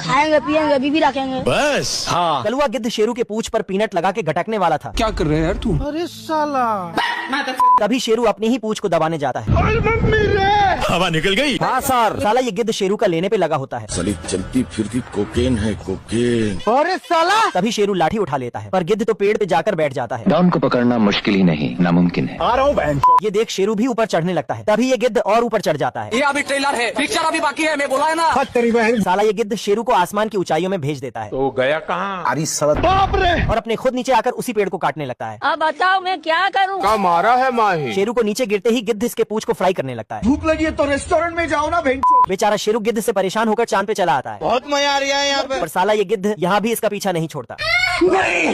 खाएंगे पियेंगे बीबी रखेंगे बस। हाँ। कलुआ गिद्ध शेरू के पूंछ पर पीनट लगा के गटकने वाला था। क्या कर रहे हैं यार तू? अरे साला। तभी शेरू अपनी ही पूंछ को दबाने जाता है। हवा निकल गई। हाँ सर। साला ये गिद्ध शेरू का लेने पे लगा होता है। साली चलती फिरती कोकेन है कोकेन। अरे साला। तभी शेरू लाठी उठा लेता है, पर गिद्ध तो पेड़ पे जाकर बैठ जाता है। डॉन को पकड़ना मुश्किल ही नहीं नामुमकिन है। आ रहा हूँ बहन। ये देख शेरू भी ऊपर चढ़ने लगता है। तभी ये गिद्ध और ऊपर चढ़ जाता है। ये अभी ट्रेलर है, पिक्चर अभी बाकी है, मैं बोला है ना। तेरी बहन। साला ये गिद्ध शेरू को आसमान की ऊंचाइयों में भेज देता है तो गया कहाँ? अरे साला बाप रे। और अपने खुद नीचे आकर उसी पेड़ को काटने लगता है। अब बताओ मैं क्या करूँ। का मारा है माही। शेरू को नीचे गिरते ही गिद्ध इसके पूंछ को फ्राई करने लगता है। भूख लगी है तो रेस्टोरेंट में जाओ ना बहन। बेचारा शेरू गिद्ध से परेशान होकर चांद पे चला आता है। बहुत मजा आ रहा है यहाँ पे। पर साला ये गिद्ध यहाँ भी इसका पीछा नहीं छोड़ता।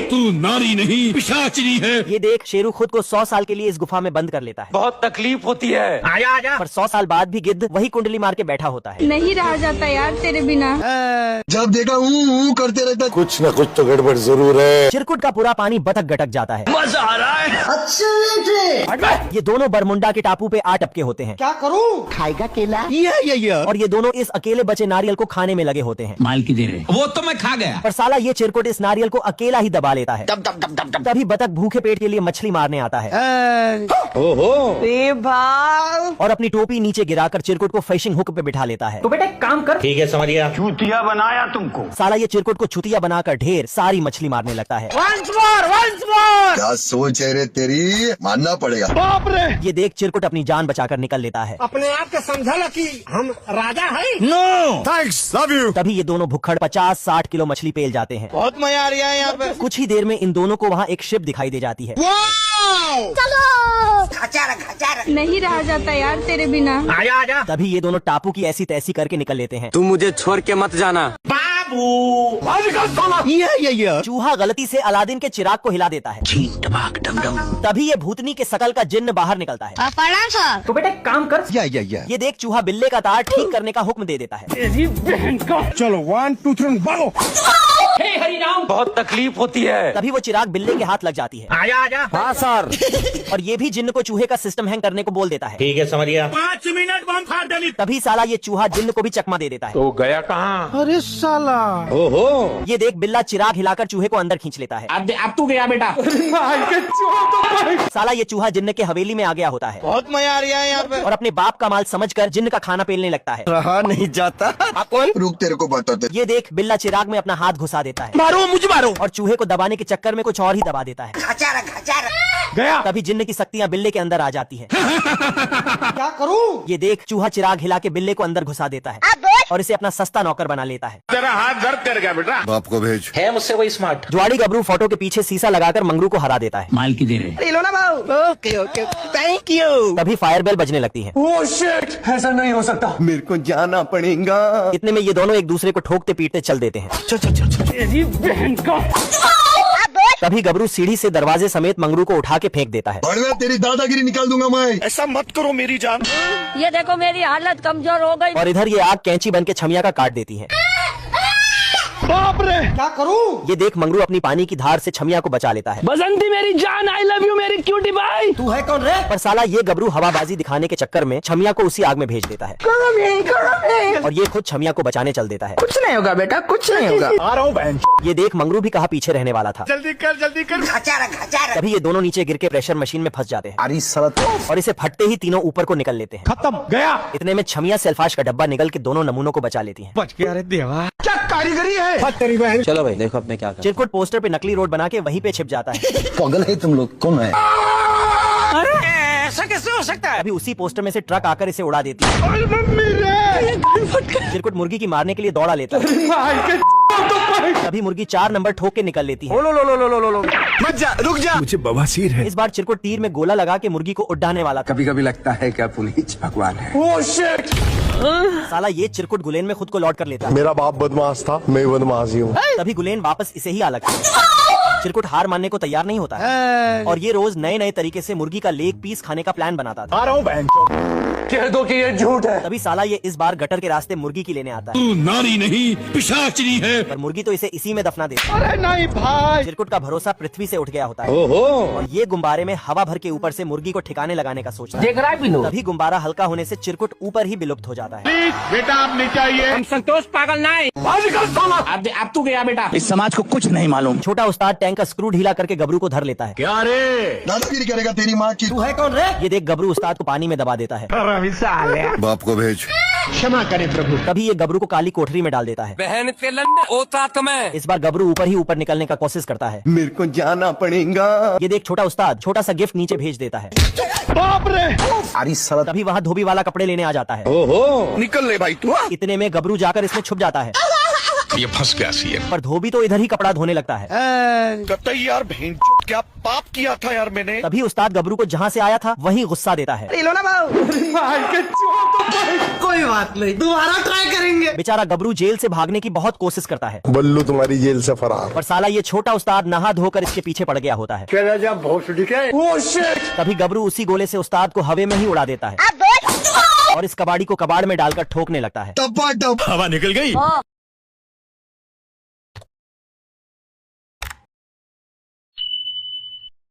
तू नारी नहीं पिशाचनी है। ये देख शेरू खुद को 100 साल के लिए इस गुफा में बंद कर लेता है। बहुत तकलीफ होती है। आजा आजा। पर 100 साल बाद भी गिद्ध वही कुंडली मार के बैठा होता है। नहीं रहा जाता यार तेरे बिना। जब देखा करते रहता कुछ न कुछ तो गड़बड़ जरूर है। चिरकुट का पूरा पानी बतक गटक जाता है। मजा आ रहा है। ये दोनों बरमुंडा के टापू पे आ टपके होते हैं। क्या करूँ? खाएगा केला। और ये दोनों इस अकेले बचे नारियल को खाने में लगे होते हैं। माल की दे रहे वो तो मैं खा गया। पर साला ये चिरकुट इस नारियल को अकेला ही दबा लेता है। तभी बतख भूखे पेट के लिए मछली मारने आता है। और अपनी टोपी नीचे गिराकर चिरकुट को फिशिंग हुक पे बिठा लेता है। तो बेटे काम कर। ठीक है समझ गया। चूतिया बनाया तुमको। साला ये चिरकुट को छुतिया बनाकर ढेर सारी मछली मारने लगता है। Once more. क्या सोच है रे तेरी, मानना पड़ेगा। बाप रे। ये देख चिरकुट अपनी जान बचाकर निकल लेता है। अपने आप के समझा कि हम राजा है। No thanks love you. तभी ये दोनों भुक्खड़ 50-60 किलो मछली पेल जाते हैं। बहुत मजा आ रहा है यहाँ पे। कुछ ही देर में इन दोनों को वहाँ एक शिप दिखाई दे जाती है। चलो नहीं रहा जाता यार तेरे बिना। आजा आजा। तभी ये दोनों टापू की ऐसी तैसी करके निकल लेते हैं। तू मुझे छोड़ के मत जाना। बाबू। आजकल साला। ये। चूहा गलती से अलादीन के चिराग को हिला देता है। तभी ये भूतनी के शकल का जिन्न बाहर निकलता है। प्रणाम सर। तो बेटे काम कर। ये देख चूहा बिल्ले का तार ठीक करने का हुक्म दे देता है। चलो 1 2 3 भागो। हे हरिराम। बहुत तकलीफ होती है। तभी वो चिराग बिल्ले के हाथ लग जाती है। आजा आजा। हाँ सर। और ये भी जिन्न को चूहे का सिस्टम हैंग करने को बोल देता है। ठीक है समझ गया। 5 मिनट बम फाड़ डाली। तभी साला ये चूहा जिन्न को भी चकमा दे देता है। तो गया कहाँ? अरे साला। ओहो ये देख बिल्ला चिराग हिलाकर चूहे को अंदर खींच लेता है। अब तू गया बेटा। साला ये चूहा जिन्न के हवेली में आ गया होता है। बहुत मजा आ रहा है यहाँ पे। और अपने बाप का माल समझकर जिन्न का खाना पेलने लगता है। रहा नहीं जाता। आप कौन? रुक तेरे को बताते। ये देख बिल्ला चिराग में अपना हाथ घुसा देता है। मारो मुझे मारो। और चूहे को दबाने के चक्कर में कुछ और ही दबा देता है। गया। तभी जिन्न की शक्तियाँ बिल्ले के अंदर आ जाती हैं। क्या करूँ? ये देख चूहा चिराग हिला के बिल्ले को अंदर घुसा देता है और इसे अपना सस्ता नौकर बना लेता है। तेरा हाथ दर्द कर गया बेटा। बाप को भेज। है मुझसे वही स्मार्ट। ज्वाड़ी गबरू फोटो के पीछे शीशा लगाकर मंगरू को हरा देता है। माल की दे रहे लो ना भाऊ। Okay okay thank you. तभी फायर बेल बजने लगती है। ओह शिट, ऐसा नहीं हो सकता। मेरे को जाना पड़ेगा। इतने में ये दोनों एक दूसरे को ठोकते पीटते चल देते हैं। बहन का। तभी गबरू सीढ़ी से दरवाजे समेत मंगरू को उठा के फेंक देता है। बढ़िया तेरी दादागिरी निकाल दूंगा मैं। ऐसा मत करो मेरी जान। ये देखो मेरी हालत कमजोर हो गई। और इधर ये आग कैंची बन के छमिया का काट देती है। बाप रे। क्या करूँ? ये देख मंगरू अपनी पानी की धार से छमिया को बचा लेता है। बसंती मेरी जान, आई लव यू मेरी क्यूटी बाई। तू है कौन रे? पर साला ये गबरू हवाबाजी दिखाने के चक्कर में छमिया को उसी आग में भेज देता है। और ये खुद छमिया को बचाने चल देता है। कुछ नहीं होगा बेटा, कुछ नहीं होगा। आ रहा हूँ बहन। ये देख मंगरू भी कहा पीछे रहने वाला था। जल्दी कर जल्दी कर। तभी ये दोनों नीचे गिर के प्रेशर मशीन में फंस जाते हैं। अरे साला और इसे फटते ही तीनों ऊपर को निकल लेते हैं। खत्म गया। इतने में छमिया सेल्फाश का डब्बा निकल के दोनों नमूनों को बचा लेती है। बच गया रे देवा। क्या कारीगरी है तेरी बहन। चलो भाई देखो अब मैं क्या कर। चिरकुट पोस्टर पे नकली रोड बना के वहीं पे छिप जाता है। पागल है तुम लोग, कौन है? अरे ऐसा कैसे हो सकता है? अभी उसी पोस्टर में से ट्रक आकर इसे उड़ा देती है। चिरकुट मुर्गी की मारने के लिए दौड़ा लेता है। तभी मुर्गी 4 नंबर ठोक के निकल लेती है। मत जा, रुक जा। मुझे बवासीर है। इस बार चिरकुट तीर में गोला लगा के मुर्गी को उड़ाने वाला था। कभी कभी लगता है क्या पुलिस भगवान है। Oh shit. साला ये चिरकुट गुलेन में खुद को लौट कर लेता है। मेरा बाप बदमाश था, मैं बदमाश ही हूँ। तभी गुलेन वापस इसे ही अलग है। चिरकुट हार मानने को तैयार नहीं होता है और ये रोज नए नए तरीके से मुर्गी का लेग पीस खाने का प्लान बनाता था। आ रहा हूँ बहन। कह दो कि ये झूठ है। तभी साला ये इस बार गटर के रास्ते मुर्गी की लेने आता है, तू नारी नहीं पिशाचनी है। पर मुर्गी तो इसे इसी में दफना देती है। अरे नहीं भाई। चिरकुट का भरोसा पृथ्वी से उठ गया होता है और ये गुब्बारे में हवा भर के ऊपर से मुर्गी को ठिकाने लगाने का सोचता है। देख रहा है बिनो। तभी गुब्बारा हल्का होने से चिरकुट ऊपर ही विलुप्त हो जाता है। प्लीज बेटा आप नीचे आइए। हम संतोष पागल नहीं। अब तू गया बेटा। इस समाज को कुछ नहीं मालूम। छोटा उस्ताद टैंक का स्क्रू ढीला करके गबरू को धर लेता है। क्या रे? दादागिरी करेगा तेरी माँ की। तू है कौन रे? ये देख गबरू उस्ताद को पानी में दबा देता है। बाप को भेज। क्षमा करें प्रभु। तभी ये गबरू को काली कोठरी में डाल देता है। बहन के लंडे ओता तुम्हें। इस बार गबरू ऊपर ही ऊपर निकलने का कोशिश करता है। मेरे को जाना पड़ेगा। ये देख छोटा उस्ताद छोटा सा गिफ्ट नीचे भेज देता है। बाप रे। अरे साला तभी वहाँ धोबी वाला कपड़े लेने आ जाता है। ओहो निकल ले भाई तू। इतने में गबरू जाकर इसमें छुप जाता है, ये फंस गया सीएम। पर धोबी तो इधर ही कपड़ा धोने लगता है। कतई यार भेंट क्या पाप किया था यार मैंने। तभी उस्ताद गबरू को जहाँ से आया था वहीं गुस्सा देता है। कोई बात नहीं, दोबारा ट्राई करेंगे। बेचारा गबरू जेल से भागने की बहुत कोशिश करता है, बल्लू तुम्हारी जेल से फरार। पर साला ये छोटा उस्ताद नहा धोकर इसके पीछे पड़ गया होता है। चला जा भोसड़ी के। Oh shit. तभी गबरू उसी गोले से उस्ताद को हवे में ही उड़ा देता है और इस कबाड़ी को कबाड़ में डालकर ठोकने लगता है। टपा टप हवा निकल गई।